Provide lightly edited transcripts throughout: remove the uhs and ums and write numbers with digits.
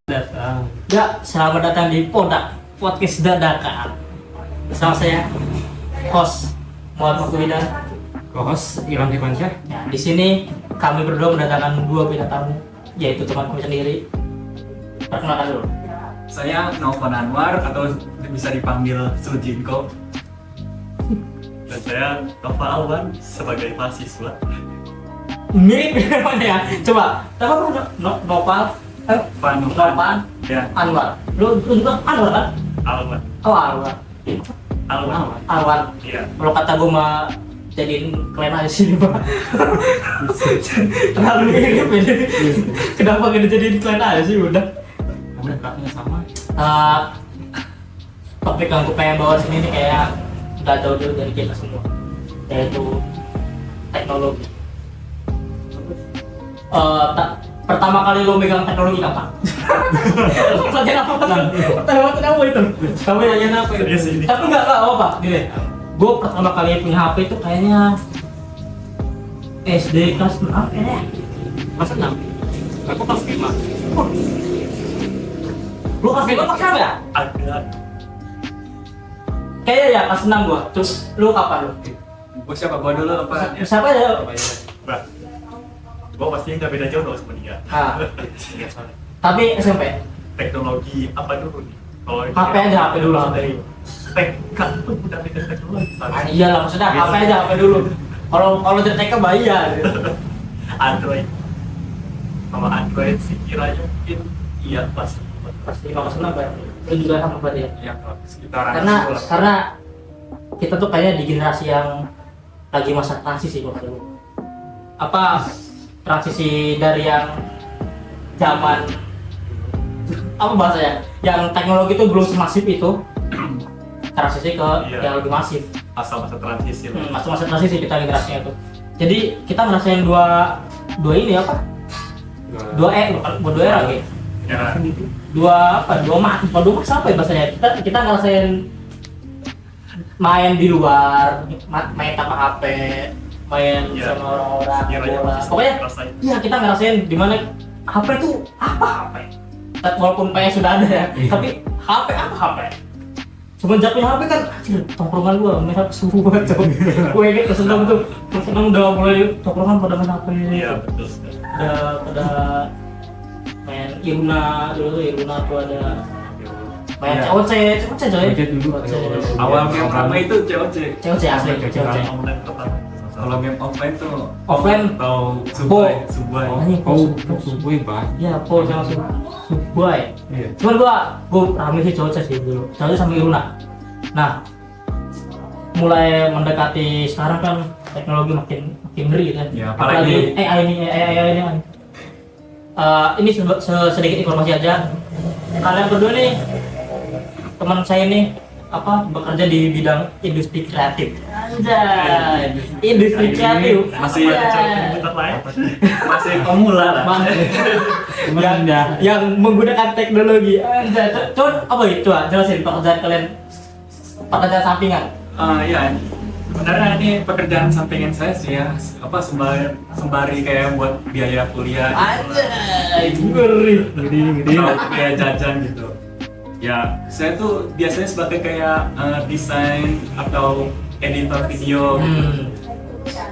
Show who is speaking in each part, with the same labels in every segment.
Speaker 1: Datang.
Speaker 2: Ya, selamat datang di Podcast Dadakan. Bersama saya, host Muhammad Mukhtar.
Speaker 1: Co-host Ilham Dimansyah.
Speaker 2: Ya, di sini kami berdua mendatangkan dua bintang tamu, yaitu teman kami sendiri. Perkenalkan dulu.
Speaker 3: Saya Novan Anwar atau bisa dipanggil Sujinko. Dan saya Nova Alwan sebagai mahasiswa.
Speaker 2: Mirip namanya ya. Coba, apa Nopal? Novan
Speaker 3: Ya,
Speaker 2: Anwar. Lu juga Anwar kan?
Speaker 3: Alwan.
Speaker 2: Oh, Anwar. Anwar.
Speaker 3: Iya.
Speaker 2: Kalau kata gue mah jadiin kalian aja sih, Pak. Terlalu mirip ini. Kenapa gak dijadiin kalian aja sih udah?
Speaker 1: Kamu kakaknya sama.
Speaker 2: Topik yang gue pengen bawa sini nih kayak gak jauh-jauh dari kita semua, yaitu teknologi. Pertama kali lo megang teknologi kapan? Pertanyaan apa itu? Kamu nanya apa itu?
Speaker 3: Serius ini?
Speaker 2: Tapi nggak apa-apa, gini. Gue pertama kali punya HP itu kayaknya SD kelas 6 kayaknya.
Speaker 1: Kelas 6. Aku kelas 5.
Speaker 2: Lu kelas 5 kelas berapa ya?
Speaker 3: Ada.
Speaker 2: Kayaknya ya kelas 6 gua. Terus lu kapan lu?
Speaker 3: Gue siapa? Gue dulu apa?
Speaker 2: Siapa ya?
Speaker 3: Bang. Gue pasti nggak beda jauh dong sama dia.
Speaker 2: Ah, tapi SMP.
Speaker 3: Teknologi apa dulu nih? Kalau
Speaker 2: HP aja, HP dulu, HP.
Speaker 3: Kan pun udah beda teknologi.
Speaker 2: Ah, iyalah maksudnya HP aja, HP dulu. Kalau dari TK bayi ya.
Speaker 3: Android. Kalau Android sih kiranya mungkin iya pasti.
Speaker 2: Pasti kelas 6 ya. Lu juga sama berarti ya.
Speaker 3: Ya sekitaran
Speaker 2: Karena kita tuh kayaknya di generasi yang lagi masa transisi kok dulu. Apa transisi dari yang zaman apa bahasanya? Yang teknologi itu belum semasif itu transisi ke
Speaker 3: Iya.
Speaker 2: yang lebih masif.
Speaker 3: masa-masa transisi lah.
Speaker 2: Masa-masa transisi kita generasinya itu. Jadi kita ngerasain dua ini apa? Dua era lagi.
Speaker 3: Ya,
Speaker 2: Dua max apa ya bahasanya? Kita ngerasain main di luar, main tanpa HP, main
Speaker 3: Iya.
Speaker 2: sama orang-orang
Speaker 3: Kiranya
Speaker 2: bola.
Speaker 3: masih
Speaker 2: Pokoknya
Speaker 3: ngerasain.
Speaker 2: iya kita ngerasain dimana HP itu apa HP. Walaupun PS sudah ada ya,
Speaker 1: Iya.
Speaker 2: tapi HP apa HP. Semenjak punya HP kan, anjir, tongkrongan gua main HP subuh banget coba. Gue inget kesenang tuh, udah mulai tongkrongan pada main HP.
Speaker 3: iya betul sekali.
Speaker 2: Pada main Iruna dulu tuh, Iruna tuh ada main
Speaker 3: Iya.
Speaker 2: COC coy.
Speaker 1: COC dulu.
Speaker 3: Awal game ramai itu COC.
Speaker 2: COC asli, COC.
Speaker 3: Online pertama.
Speaker 4: Kalau game offline tuh
Speaker 2: Offline,
Speaker 3: Atau
Speaker 2: Po.
Speaker 3: Subway.
Speaker 2: Anjing,
Speaker 1: Oh, Subway bah.
Speaker 2: ya Po sama Subway.
Speaker 1: Iya.
Speaker 2: Cuman gua rame sih COC sih dulu, COC sama Iruna. Nah, mulai mendekati sekarang kan teknologi makin ngeri kan.
Speaker 3: Ya,
Speaker 2: apalagi AI ini. Ini sedikit informasi aja. Kalian berdua nih, teman saya nih bekerja di bidang industri kreatif. Anjay, industri kreatif.
Speaker 3: Masih ada computer lain. Masih pemula lah.
Speaker 2: yang menggunakan teknologi. Anjay, coba apa itu? Jelasin pekerjaan kalian, pekerjaan sampingan.
Speaker 3: Iya. Sebenarnya ini pekerjaan sampingan saya sih ya. Sembari kayak buat biaya kuliah.
Speaker 2: Anjay, ngeri.
Speaker 3: Atau kayak jajan gitu. Ya, saya tuh biasanya sebagai kayak desain atau editor video.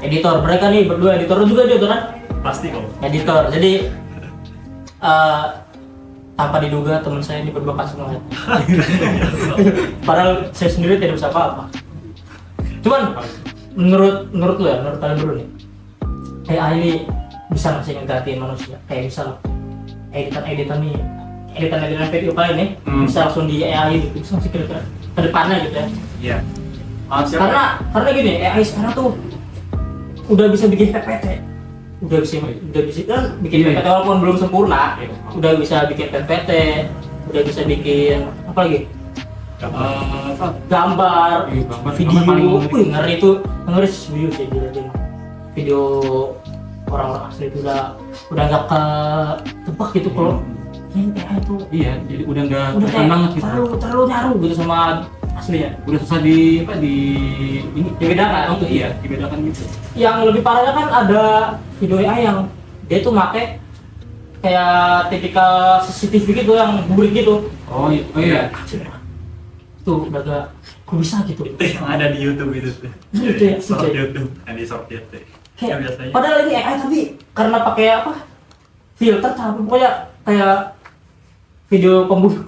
Speaker 2: Editor, mereka nih berdua editor, lu juga editor kan?
Speaker 3: Pasti kok.
Speaker 2: Editor, jadi tanpa diduga teman saya ini berbakat semuanya. Padahal saya sendiri tidak bisa apa-apa. Cuman menurut lu ya, menurut kalian dulu nih, AI ini bisa nggak sih ngegantiin manusia? Kayak misal editan video kalian nih bisa langsung di AI gitu, bisa langsung ke depannya gitu ya.
Speaker 3: Iya.
Speaker 2: Karena gini, AI sekarang tuh udah bisa bikin PPT, udah bisa kan bikin PPT walaupun belum sempurna, udah bisa bikin PPT, udah bisa bikin apa lagi? Gambar, video, ngeri itu, ngeri video sih video orang-orang asli itu udah nggak ketebak gitu kalau ini AI itu
Speaker 1: Iya, jadi udah nggak
Speaker 2: udah kayak
Speaker 1: tenang gitu.
Speaker 2: terlalu nyaru gitu sama asli ya.
Speaker 1: Udah susah di apa di ini
Speaker 2: Dibedakan.
Speaker 1: iya, dibedakan gitu.
Speaker 2: Yang lebih parahnya kan ada video AI yang dia tuh make kayak tipikal CCTV gitu yang burik gitu.
Speaker 1: Oh iya.
Speaker 2: Tuh udah gak, kok bisa gitu.
Speaker 3: Itu yang ada di YouTube itu tuh.
Speaker 2: Gitu ya,
Speaker 3: Short
Speaker 2: gitu ya.
Speaker 3: YouTube, yang di short YouTube.
Speaker 2: Kayak,
Speaker 3: Ya biasanya.
Speaker 2: padahal ini AI tapi karena pakai apa? Filter tapi pokoknya kayak video pembunuh.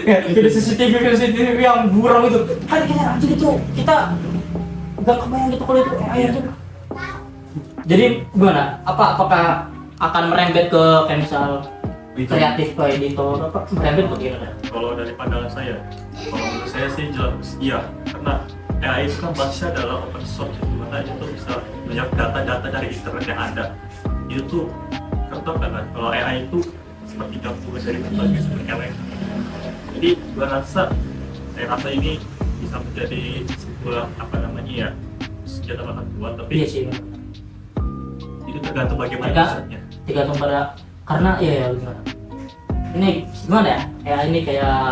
Speaker 2: Kayak video CCTV yang buram itu. Kan kayak anjir itu kita gak kebayang gitu kalau itu AI aja. Jadi gimana? Apakah akan merembet ke kayak misal kreatif ke editor apa merembet bagaimana?
Speaker 3: Kalau dari pandangan saya, kalau menurut saya sih jelas iya, karena AI itu kan basisnya adalah open source, di mana itu bisa banyak data-data dari internet yang ada. Itu tuh contoh kan, kalau AI itu seperti gabungan dari berbagai sumber elemen. Jadi saya rasa ini bisa menjadi sebuah apa namanya ya senjata makan kuat, tapi
Speaker 2: Iya sih.
Speaker 3: itu tergantung bagaimana usahanya.
Speaker 2: Tergantung pada karena ya gimana? Ini gimana ya? Kayak ini kayak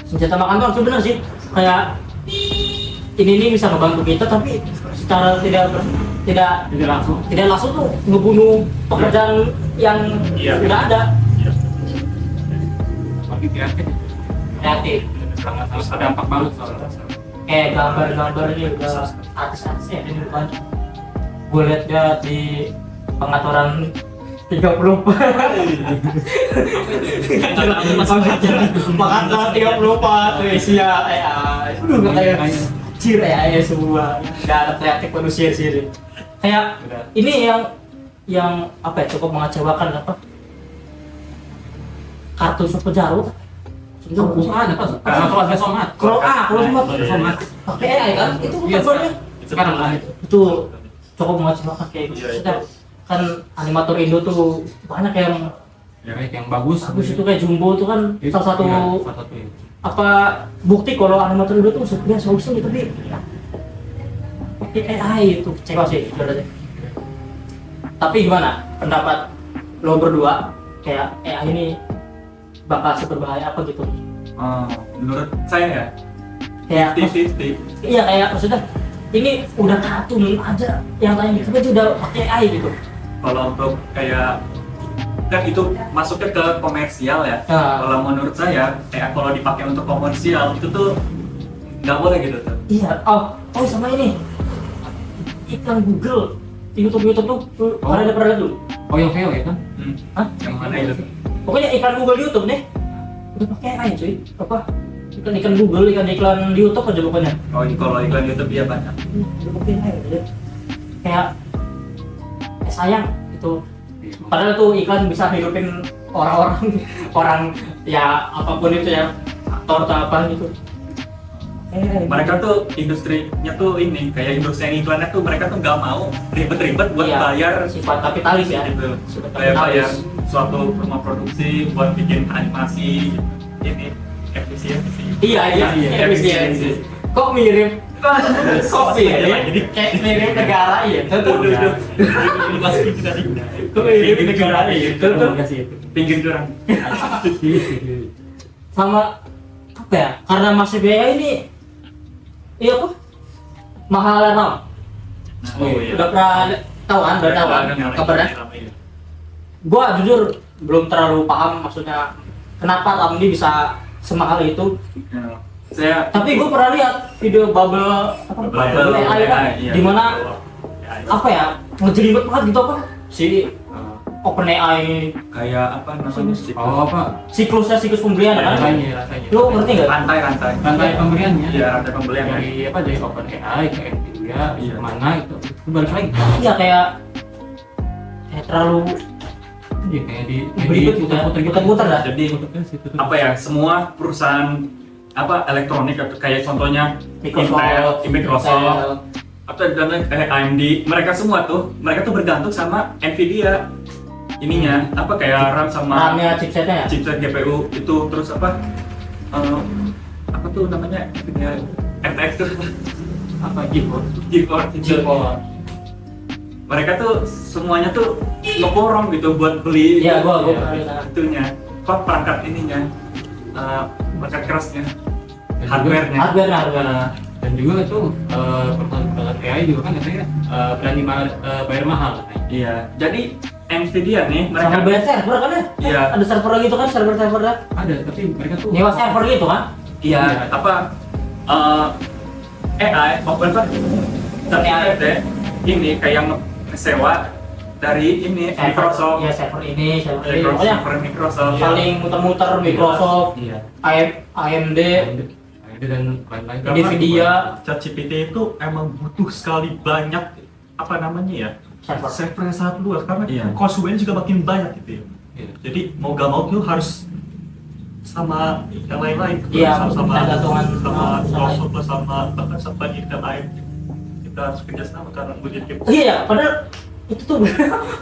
Speaker 2: senjata makan tuh sebenarnya sih kayak ini bisa membantu kita tapi secara
Speaker 1: Tidak langsung.
Speaker 2: tuh ngebunuh pekerjaan yang
Speaker 3: Iya.
Speaker 2: udah ada.
Speaker 3: Iya.
Speaker 1: Tapi kreatif
Speaker 2: Kreatif.
Speaker 1: sangat berdampak banget soalnya.
Speaker 2: Kayak gambar-gambar ini udah artis-artisnya ini bukan. Gue lihat di pengaturan 34 pengaturan 34 tuh Asia AI udah gak kayak cir AI semua gak ada kreatif manusia sih kayak ini yang apa ya cukup mengecewakan apa kartu Super Jarwo
Speaker 1: Musuh ada Pak. Kalau somat.
Speaker 2: kalau
Speaker 1: Somat.
Speaker 2: pakai AI kan itu
Speaker 1: Iya,
Speaker 2: gambarnya
Speaker 1: sekarang lah itu.
Speaker 2: itu cukup mengecewakan kayak gitu.
Speaker 3: Iya, itu.
Speaker 2: Sedang kan animator Indo tuh banyak yang
Speaker 1: Ya kayak yang bagus.
Speaker 2: itu kayak Jumbo tuh kan
Speaker 1: Itu,
Speaker 2: salah satu
Speaker 1: iya, salah satu itu.
Speaker 2: apa bukti kalau animator Indo tuh sebenarnya solusi gitu tapi pakai AI itu kecewa sih sebenarnya. Tapi gimana pendapat lo berdua kayak AI ini bakal seberbahaya apa gitu?
Speaker 3: Menurut saya ya,
Speaker 2: Kayak
Speaker 3: 50-50.
Speaker 2: iya kayak maksudnya ini udah kartun aja yang lain tapi itu udah pakai AI gitu.
Speaker 3: Kalau untuk kayak kan itu masuknya ke komersial ya.
Speaker 2: Nah.
Speaker 3: Kalau menurut saya kayak kalau dipakai untuk komersial itu tuh nggak boleh gitu tuh.
Speaker 2: Iya, oh sama ini iklan Google di YouTube tuh pernah lihat dulu.
Speaker 1: Oh yang VO ya kan?
Speaker 2: Hah?
Speaker 3: Yang mana itu?
Speaker 2: Pokoknya iklan Google di YouTube nih udah pakai AI cuy. Apa? Iklan Google, iklan di YouTube aja pokoknya.
Speaker 3: Oh kalau iklan YouTube ya banyak.
Speaker 2: Udah pakai AI aja. Kayak sayang itu. Padahal tuh iklan bisa hidupin orang-orang orang ya apapun itu ya aktor atau apa gitu.
Speaker 3: Mereka tuh industrinya tuh ini kayak industri yang iklannya tuh mereka tuh nggak mau ribet-ribet buat
Speaker 2: Iya,
Speaker 3: bayar
Speaker 2: sifat kapitalis ya.
Speaker 3: gitu.
Speaker 2: Sifat
Speaker 3: Kayak bayar
Speaker 2: kapitalis.
Speaker 3: suatu rumah produksi buat bikin animasi ini efisiensi.
Speaker 2: Iya, efisiensi. Kok mirip? Kok mirip? Kayak mirip negara ya? Tentu.
Speaker 3: Masukin ke tadi.
Speaker 2: Kok mirip negara ya? Tentu.
Speaker 3: Pinggir jurang.
Speaker 2: Sama apa ya? Karena masih biaya ini, iya apa? Mahal RAM.
Speaker 3: Oh iya.
Speaker 2: Udah pernah tahu kan? Udah tahu kan kabarnya? Gua jujur belum terlalu paham maksudnya kenapa RAM ini bisa semahal itu.
Speaker 3: Saya
Speaker 2: Tapi gue pernah lihat video bubble
Speaker 3: Bubble
Speaker 2: AI kan,
Speaker 3: iya.
Speaker 2: dimana
Speaker 3: AI.
Speaker 2: apa ya ngejelimet banget gitu apa si OpenAI
Speaker 3: kayak apa namanya sih?
Speaker 1: Oh apa?
Speaker 2: siklus pembelian kan?
Speaker 1: Rasanya.
Speaker 2: Lu ngerti nggak?
Speaker 3: Rantai.
Speaker 1: Rantai pemberiannya.
Speaker 3: Iya, rantai pembelian
Speaker 1: Dari apa dari OpenAI ke Nvidia,
Speaker 3: Iya.
Speaker 1: mana itu balik lagi.
Speaker 2: Iya kayak terlalu
Speaker 1: Iya kayak di
Speaker 2: beribet gitu ya, putar-putar dah.
Speaker 3: Jadi apa ya semua perusahaan apa elektronik atau kayak contohnya Microsoft atau dan AMD mereka tuh bergantung sama Nvidia ininya apa kayak RAM sama
Speaker 2: RAM-nya chipsetnya ya?
Speaker 3: chipset GPU itu terus apa tuh namanya Nvidia RTX tuh
Speaker 1: apa GeForce.
Speaker 3: GeForce mereka tuh semuanya tuh ngeborong gitu buat beli
Speaker 2: Iya, gua pernah lihat.
Speaker 3: itunya perangkat ininya perangkat kerasnya
Speaker 1: Dan
Speaker 3: hardware-nya.
Speaker 2: hardware.
Speaker 1: Dan juga itu perusahaan AI juga kan katanya berani bayar mahal.
Speaker 3: Iya. Jadi Nvidia nih mereka
Speaker 2: Sama bayar server kan ya?
Speaker 3: Iya.
Speaker 2: Ada server gitu kan, server dah.
Speaker 1: Ada, tapi mereka tuh
Speaker 2: Nyewa server gitu kan?
Speaker 3: iya apa AI maupun apa ternyata ini kayak sewa dari ini Microsoft.
Speaker 2: Iya, server ini, server ini. Pokoknya
Speaker 3: Server Microsoft.
Speaker 2: saling muter-muter Microsoft,
Speaker 3: Iya.
Speaker 2: AMD,
Speaker 1: dan lain-lain.
Speaker 2: Nvidia,
Speaker 3: ChatGPT itu emang butuh sekali banyak apa namanya ya
Speaker 2: server.
Speaker 3: server yang sangat luas karena
Speaker 4: Iya.
Speaker 3: konsumennya juga makin banyak gitu ya.
Speaker 1: Iya.
Speaker 3: Jadi mau gak mau tuh harus sama yang lain-lain
Speaker 2: Iya,
Speaker 3: sama
Speaker 2: tergantungan
Speaker 3: sama
Speaker 2: sama
Speaker 3: Microsoft lah, sama bahkan sama Intel lain kita harus kerjasama karena budget kita.
Speaker 2: Iya, padahal itu tuh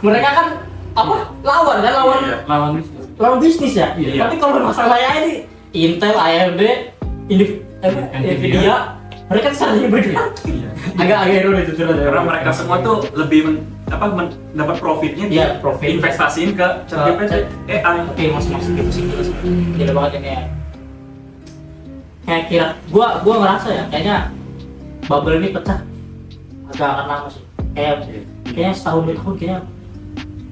Speaker 2: mereka kan apa lawan kan lawan
Speaker 3: Iya.
Speaker 1: Lawan bisnis.
Speaker 2: lawan bisnis ya.
Speaker 1: Iya.
Speaker 2: Tapi kalau masalah ini Intel, AMD, Nvidia, mereka saling bergerak.
Speaker 3: Iya.
Speaker 2: Agak ironis itu
Speaker 3: Karena mereka semua tuh lebih dapat profitnya
Speaker 2: Iya,
Speaker 3: di
Speaker 2: profit.
Speaker 3: investasiin ke ChatGPT AI.
Speaker 2: Oke, masing-masing gitu sih. Gila banget ini ya. Kayak kira gua ngerasa ya kayaknya bubble ini pecah agak akan lama sih. Kayaknya setahun 2 tahun kayaknya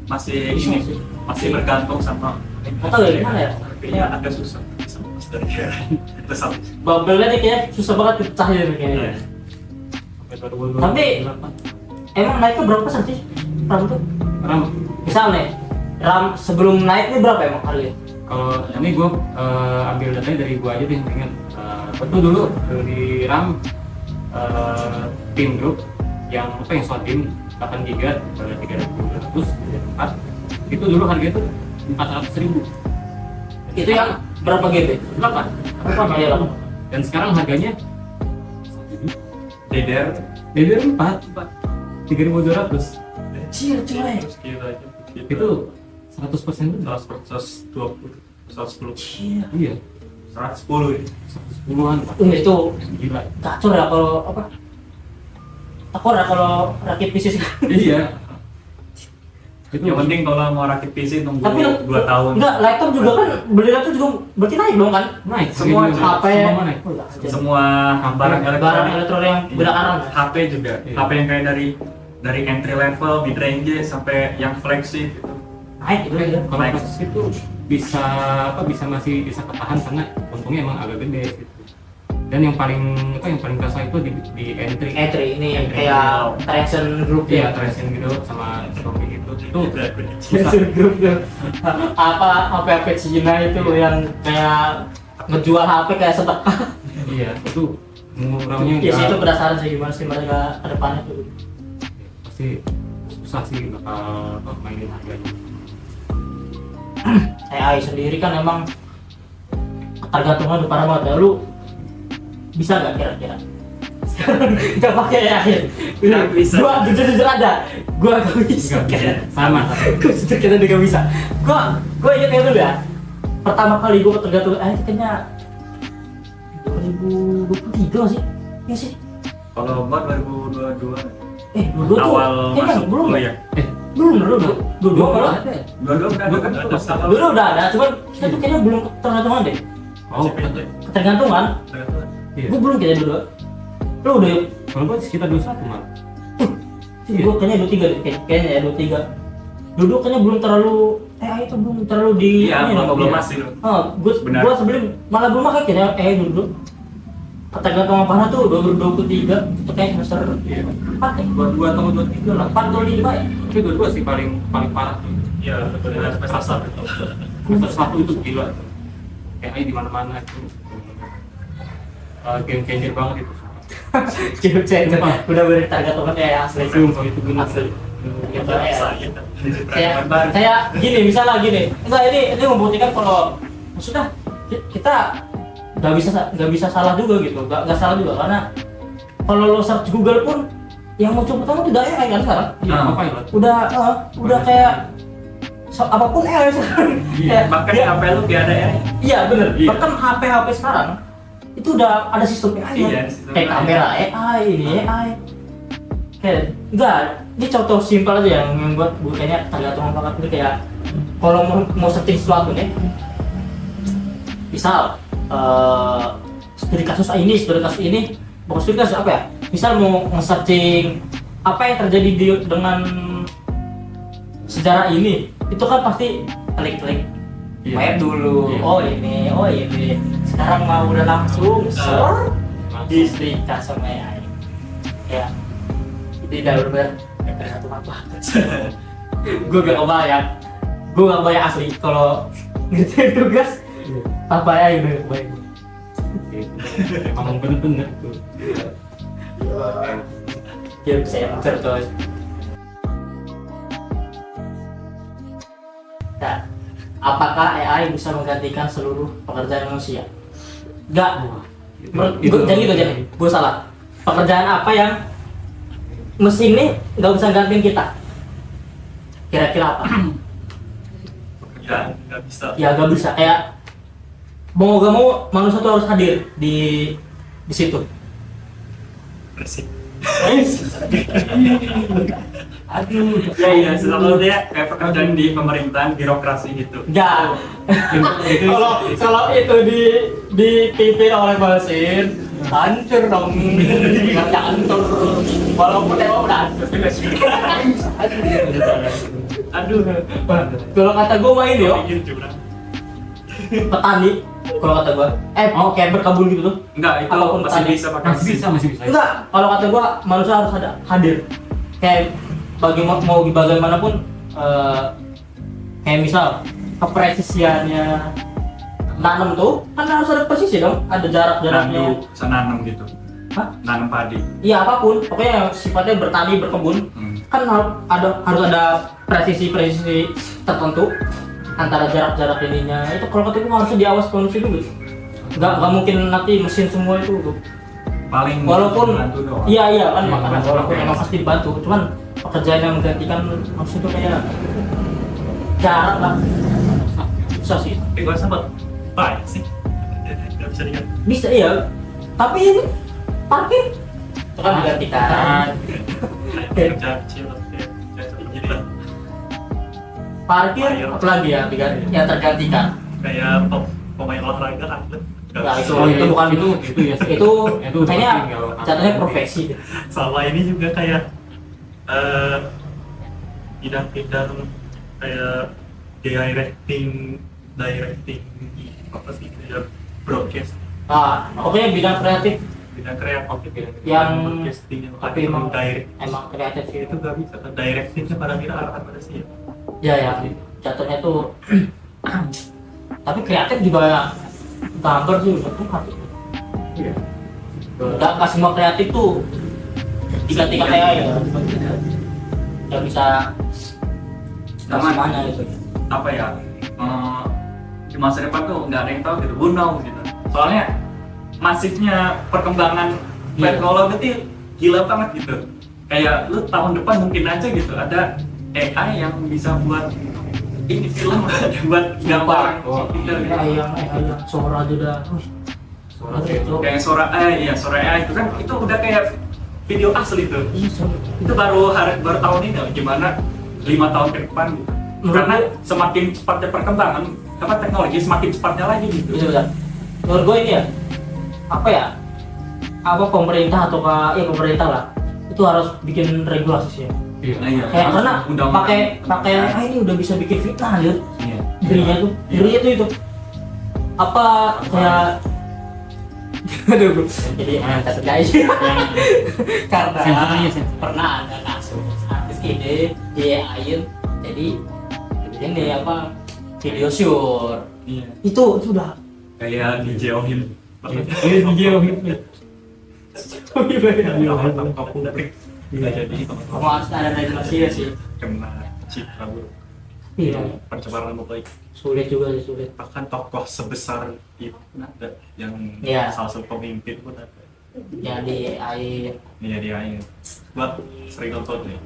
Speaker 3: Masih
Speaker 2: bisa
Speaker 3: ini
Speaker 2: sih.
Speaker 3: masih bergantung sama
Speaker 2: Nggak tahu ya gimana ya.
Speaker 3: kayaknya agak susah sama Mas dari itu sama.
Speaker 2: Bubble ini kayaknya susah banget dipecahin ini kayaknya.
Speaker 3: Iya.
Speaker 1: Sampai 2028.
Speaker 2: Tapi emang naiknya berapa persen sih RAM tuh?
Speaker 1: RAM.
Speaker 2: Misal nih, RAM sebelum naik ini berapa emang harganya?
Speaker 1: Kalau ini gue ambil datanya dari gue aja deh, ingat betul dulu di RAM tim grup yang apa yang Sodim 8 GB 3200 4 itu dulu harganya tuh 400.000.
Speaker 2: Itu yang berapa GB?
Speaker 1: 8.
Speaker 2: Berapa ya 8?
Speaker 1: Dan sekarang harganya
Speaker 3: DDR
Speaker 1: DDR 4 3.200.
Speaker 2: Cier coy.
Speaker 3: terus gila aja
Speaker 1: Itu 100% tuh
Speaker 3: 120 110
Speaker 2: Cier.
Speaker 1: iya
Speaker 3: 110 ini
Speaker 1: 110-an
Speaker 2: Itu
Speaker 1: gila.
Speaker 2: gacor ya kalau apa? Takor ya kalau rakit PC sekarang.
Speaker 1: Iya. Itu
Speaker 3: yang penting kalau mau rakit PC nunggu
Speaker 2: Tapi
Speaker 3: 2 tahun.
Speaker 2: enggak, laptop juga kan beli laptop juga berarti naik dong kan?
Speaker 1: naik
Speaker 3: Semua
Speaker 2: HP,
Speaker 1: semua naik.
Speaker 3: Semua barang
Speaker 2: barang
Speaker 3: elektronik
Speaker 2: elektronik yang beda arah.
Speaker 3: HP juga
Speaker 1: Iya.
Speaker 3: HP yang kayak dari entry level mid range sampai yang flagship gitu.
Speaker 2: Naik gitu ya.
Speaker 1: Kalau
Speaker 3: Naik.
Speaker 1: proses itu bisa masih bisa ketahan karena untungnya emang agak gede gitu. Dan yang paling kerasa itu di entry.
Speaker 2: Entry ini yang
Speaker 1: Entry.
Speaker 2: kayak traction group
Speaker 1: Iya,
Speaker 2: ya.
Speaker 1: tracing gitu sama Xiaomi gitu. Itu
Speaker 3: Udah,
Speaker 2: Traction group tuh. Apa HP Cina itu yang kayak ngejual HP kayak sedekah.
Speaker 1: iya, itu murahnya
Speaker 2: Ya sih itu penasaran sih gimana sih mereka ke depannya tuh.
Speaker 1: pasti susah sih bakal mainin harganya.
Speaker 2: AI sendiri kan emang ketergantungan udah parah banget ya. Lu bisa nggak kira-kira nggak pakai AI?
Speaker 3: Nggak bisa.
Speaker 2: Gua jujur aja, gua nggak bisa.
Speaker 1: Nggak bisa. Sama.
Speaker 2: Gua jujur kita nggak bisa. Gua ingat dulu ya. Pertama kali gua ketergantungan AI itu kayaknya 2023 sih. Iya sih.
Speaker 3: Kalau gua 2022
Speaker 2: Dulu tuh
Speaker 3: awal
Speaker 2: kayaknya
Speaker 3: masuk
Speaker 2: belum ya?
Speaker 3: kuliah.
Speaker 2: Dulu malah.
Speaker 1: ada.
Speaker 3: Dua udah sama.
Speaker 2: Dulu udah ada, cuman kita tuh kayaknya belum ketergantungan deh.
Speaker 1: Oh,
Speaker 2: Ketergantungan,
Speaker 1: iya.
Speaker 2: gua belum kayaknya dulu. Lu udah
Speaker 1: Kalau gua sekitar 21 malah.
Speaker 2: Gua kayaknya 23 deh, kayaknya ya 23. Dulu kayaknya belum terlalu itu belum terlalu di
Speaker 3: Iya,
Speaker 2: ini dong,
Speaker 3: belum
Speaker 2: iya.
Speaker 3: masih. Benar.
Speaker 2: Gua sebelum malah belum pakai kayaknya dulu. Ketergantungan parah tuh 2023 itu kayak semester
Speaker 1: Iya.
Speaker 2: 4 ya.
Speaker 1: 22 atau 23 lah.
Speaker 2: 4 atau 5 ya.
Speaker 1: Tapi 22 sih paling parah.
Speaker 3: Iya, benar semester 1 itu.
Speaker 1: Semester 1 itu gila. AI di mana-mana itu. Game changer banget itu.
Speaker 2: Game changer. Udah bener tergantungan kayak asli.
Speaker 1: Sumpah itu bener.
Speaker 2: Asli. Gitu,
Speaker 3: Nggak
Speaker 2: ya.
Speaker 3: bisa gitu.
Speaker 2: Kayak gini, misalnya gini, enggak ini membuktikan kalau maksudnya kita nggak bisa salah juga gitu, nggak salah juga karena kalau lo search Google pun yang muncul pertama tidak AI kan sekarang,
Speaker 1: Iya, apa ya?
Speaker 2: udah kayak apapun AI sekarang.
Speaker 1: Iya,
Speaker 2: Kayak
Speaker 3: Bahkan
Speaker 2: dia-
Speaker 3: HP lu kayak ada ya.
Speaker 2: iya bener,
Speaker 1: Iya.
Speaker 2: bahkan HP sekarang itu udah ada sistem AI
Speaker 3: Iya,
Speaker 2: kan?
Speaker 3: sistem
Speaker 2: Kayak
Speaker 3: AI.
Speaker 2: kamera AI, ini AI. Kayak enggak, ini contoh simpel aja yang membuat gue kayaknya tergantung banget ini kayak kalau mau searching sesuatu nih, misal studi kasus ini, bukan studi kasus apa ya? Misal mau nge-searching apa yang terjadi dengan sejarah ini, itu kan pasti klik-klik.
Speaker 1: Iya.
Speaker 2: Web dulu,
Speaker 1: Iya.
Speaker 2: oh ini. Sekarang mau udah langsung disetrika sama AI. Ya, itu udah bener satu banget. Gue gak kebayang asli kalau ngerjain tugas apa ya udah kebayang.
Speaker 1: Emang bener-bener tuh.
Speaker 2: Ya bisa yang coy. Nah, apakah AI bisa menggantikan seluruh pekerjaan manusia? Enggak. Jadi gue salah. Pekerjaan apa yang mesin ini nggak bisa gantiin kita? Kira-kira apa?
Speaker 3: Ya nggak bisa.
Speaker 2: Ya nggak bisa. Kayak mau gak mau manusia tuh harus hadir di situ.
Speaker 3: Bersih.
Speaker 2: Aduh.
Speaker 3: Ya sebetulnya kayak pekerjaan di pemerintahan birokrasi gitu.
Speaker 2: Enggak. Kalau itu dipimpin oleh mesin, hancur dong. Nggak hancur. Walaupun emang udah hancur juga sih.
Speaker 3: Aduh.
Speaker 2: Kalau kata gue main yo,
Speaker 3: Bikin curang.
Speaker 2: petani. Kalau kata gue, kayak berkebun gitu tuh.
Speaker 3: Enggak, itu
Speaker 2: Apapun
Speaker 3: masih
Speaker 2: tadi.
Speaker 3: bisa pakai
Speaker 1: Masih bisa.
Speaker 2: Enggak. Kalau kata gue manusia harus hadir. Kayak mau bagaimanapun, kayak misal kepresisiannya nanam tuh kan harus ada presisi dong, ada jaraknya.
Speaker 3: bisa nanam gitu.
Speaker 2: Hah?
Speaker 3: Nanam padi.
Speaker 2: Iya apapun, pokoknya yang sifatnya bertani berkebun kan harus ada presisi tertentu antara jarak ininya. Itu kalau kata gue harusnya diawas manusia dulu. Nggak mungkin nanti mesin semua itu tuh.
Speaker 3: Paling
Speaker 2: Walaupun
Speaker 3: bantu doang.
Speaker 2: iya kan makanya walaupun emang pasti dibantu, cuman pekerjaan yang menggantikan manusia itu kayak jarang lah. Susah sih.
Speaker 3: Gue sempat banyak sih. Nggak bisa lihat.
Speaker 2: Bisa iya, tapi ini parkir itu kan digantikan.
Speaker 3: Kerja kecil kayak jadi
Speaker 2: Parkir apalagi ya yang tergantikan.
Speaker 3: kayak pemain olahraga atlet.
Speaker 2: Nah, itu bukan itu kayaknya jatuhnya profesi deh.
Speaker 3: Sama ini juga kayak bidang-bidang kayak directing apa sih kayak broadcast,
Speaker 2: Pokoknya bidang kreatif
Speaker 3: bidang kreatif
Speaker 2: yang
Speaker 3: broadcasting yang
Speaker 2: tapi emang kreatif sih
Speaker 3: itu gak bisa directingnya pada kira arahan pada sih
Speaker 2: ya jatuhnya tuh tapi kreatif juga gambar sih udah tuh kan
Speaker 1: Iya.
Speaker 2: nggak semua kreatif tuh digantikan AI ya nggak bisa nggak
Speaker 4: Sama.
Speaker 2: semuanya gitu.
Speaker 4: Apa ya, di masa depan tuh nggak ada yang tahu gitu, who knows gitu. Soalnya masifnya perkembangan
Speaker 2: Iya.
Speaker 4: teknologi tuh gila banget gitu. Kayak lu tahun depan mungkin aja gitu ada AI yang bisa buat ini film, buat gambar.
Speaker 2: AI yang suara aja udah
Speaker 1: Suara itu.
Speaker 4: Kayak suara AI itu kan itu udah kayak video asli tuh.
Speaker 2: iya suara.
Speaker 4: Itu baru tahun ini loh, gimana 5 tahun ke depan gitu. Karena semakin cepatnya perkembangan teknologi semakin cepatnya lagi gitu.
Speaker 2: Iya benar. Menurut gue ini ya apa pemerintah atau pemerintah lah itu harus bikin regulasi sih.
Speaker 1: Iya.
Speaker 4: Nah, iya.
Speaker 2: Kayak karena
Speaker 4: Undang-undang.
Speaker 2: pakai ini udah bisa bikin fitnah ya.
Speaker 4: Iya.
Speaker 2: Dirinya tuh itu apa kayak aduh bro. Jadi catat guys karena pernah ada kasus artis ini diain jadi ini apa video shoot
Speaker 4: Iya.
Speaker 2: itu udah
Speaker 3: kayak dijauhin nggak jadi
Speaker 2: kamu harus ada regulasi ya sih.
Speaker 3: kena citra buruk,
Speaker 2: Iya
Speaker 3: pencemaran nama baik.
Speaker 2: sulit juga sih sulit.
Speaker 3: Bahkan tokoh sebesar itu pun ada yang
Speaker 2: Iya.
Speaker 3: salah satu pemimpin pun ada.
Speaker 2: Ya di air
Speaker 3: Iya dia aja. Buat sering nonton nih.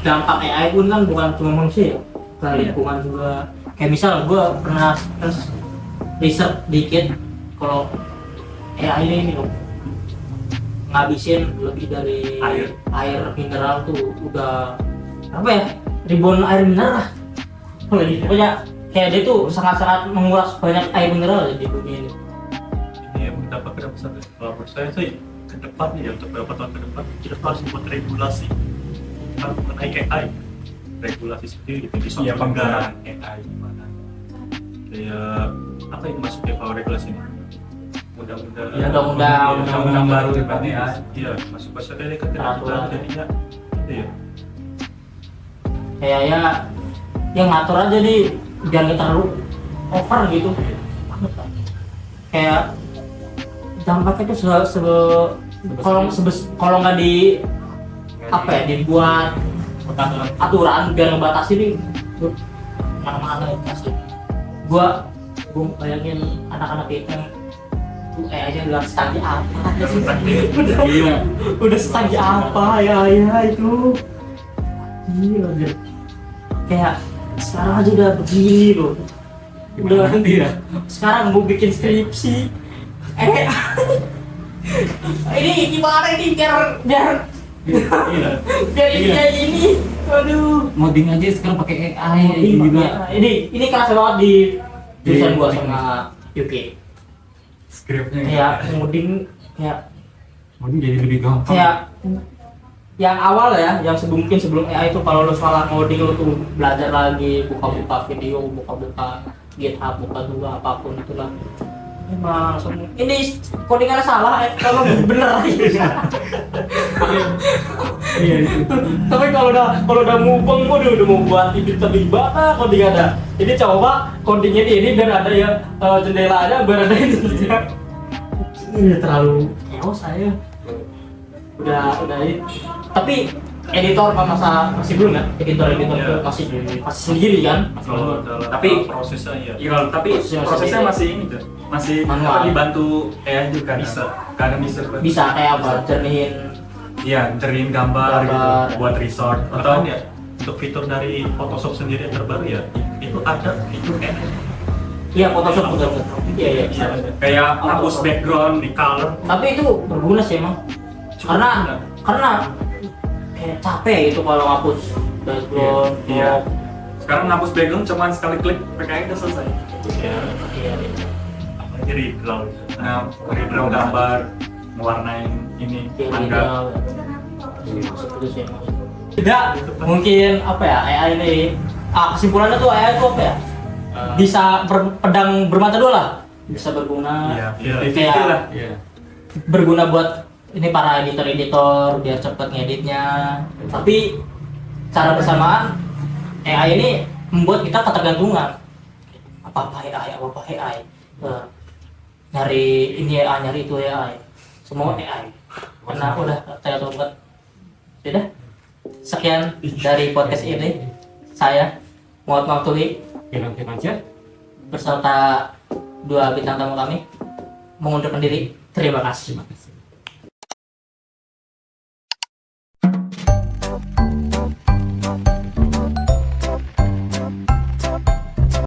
Speaker 2: dampak AI pun kan bukan cuma manusia ya, ke lingkungan juga. Kayak misal gue pernah riset dikit kalau AI ini loh ngabisin lebih dari air mineral tuh udah apa ya ribuan air mineral lah. Pokoknya kayak dia tuh sangat-sangat menguras banyak air mineral di dunia ini.
Speaker 3: Ini Kalau menurut saya sih ke depan nih ya, untuk beberapa tahun ke depan kita harus buat regulasi kan mengenai AI, regulasi sendiri gitu, di
Speaker 4: Iya,
Speaker 3: suatu negara.
Speaker 4: penggunaan AI gimana?
Speaker 3: Kayak apa yang masuknya kalau regulasi ini? Undang-undang.
Speaker 2: Ya, undang-undang.
Speaker 3: Iya,
Speaker 4: Undang-undang baru
Speaker 3: tentang
Speaker 4: tentang AI.
Speaker 3: Iya, masuk bahasa dari kan kita
Speaker 2: Peraturan.
Speaker 3: jadinya itu ya.
Speaker 2: Kayak ya yang ngatur aja di biar nggak terlalu over gitu. Kayak dampaknya tuh kalau nggak di apa ya dibuat aturan biar ngebatasi nih mana-mana itu pasti. Gua bayangin anak-anak kita tuh aja udah stagi apa
Speaker 1: Iya.
Speaker 2: udah stagi apa ya itu gila dia kayak sekarang aja udah begini loh
Speaker 1: Gimana nanti ya?
Speaker 2: sekarang mau bikin skripsi ini gimana ini biar
Speaker 1: Iya.
Speaker 2: ini
Speaker 1: Iya.
Speaker 2: kayak gini aduh
Speaker 1: Modding aja sekarang pakai AI
Speaker 2: ini
Speaker 1: juga.
Speaker 2: ini kerasa banget di jurusan
Speaker 1: Iya,
Speaker 2: gua
Speaker 1: iya.
Speaker 2: sama UK
Speaker 1: Skripnya
Speaker 2: kayak ngoding kayak
Speaker 1: modding jadi lebih gampang.
Speaker 2: kayak yang awal ya, yang sebelum AI itu kalau lo salah ngoding lo tuh belajar lagi, buka-buka video, buka-buka GitHub, buka juga apapun itulah. Emang langsung ini codingannya salah, kalau bener
Speaker 1: Iya.
Speaker 2: Tapi kalau udah mubeng, udah mau buat itu gimana coding ada. Ini coba codingnya ini biar ada ya jendelanya, biar ada itu. Ini terlalu chaos saya. Udah ini. Tapi editor masih belum ya? Editor
Speaker 3: Iya.
Speaker 2: itu masih sendiri kan?
Speaker 3: Kalau dalam
Speaker 4: Tapi-
Speaker 3: prosesnya ya.
Speaker 4: Iya, tapi prosesnya masih ini tuh. Masih
Speaker 2: Manual.
Speaker 4: apa, dibantu AI juga
Speaker 3: Bisa.
Speaker 4: Kadang bisa.
Speaker 2: Bisa kayak apa? Jernihin
Speaker 4: Iya, ceriin gambar,
Speaker 2: Gambar.
Speaker 4: gitu buat resort
Speaker 3: Bahkan
Speaker 4: atau
Speaker 3: ya untuk fitur dari Photoshop sendiri yang terbaru ya itu ada fitur AI.
Speaker 2: iya Photoshop betul. Iya.
Speaker 4: kayak hapus background di color.
Speaker 2: Tapi itu berguna sih emang. Karena kayak capek gitu kalau ngapus background.
Speaker 4: Iya.
Speaker 2: vlog.
Speaker 4: Sekarang ngapus background cuman sekali klik pakai udah selesai.
Speaker 3: Ya,
Speaker 2: Iya.
Speaker 3: apalagi redraw.
Speaker 4: Nah, redraw gambar, mewarnain ini
Speaker 2: Iya,
Speaker 4: mangga.
Speaker 2: Itu sih emang. Tidak, mungkin apa ya AI ini kesimpulannya tuh AI itu apa ya? Bisa pedang bermata dua lah. Bisa berguna.
Speaker 4: Iya,
Speaker 3: Iya.
Speaker 4: 50-50 lah.
Speaker 1: Iya.
Speaker 2: Berguna buat ini para editor biar cepet ngeditnya. Tapi cara bersamaan AI ini membuat kita ketergantungan. Apa AI. Nyari ini AI, nyari itu AI. Semua AI. Karena udah saya tahu banget. Sudah. Sekian dari podcast ini. Saya Muhammad Mafturi
Speaker 1: Film aja.
Speaker 2: beserta dua bintang tamu kami mengundurkan diri. Terima kasih.
Speaker 1: Terima kasih.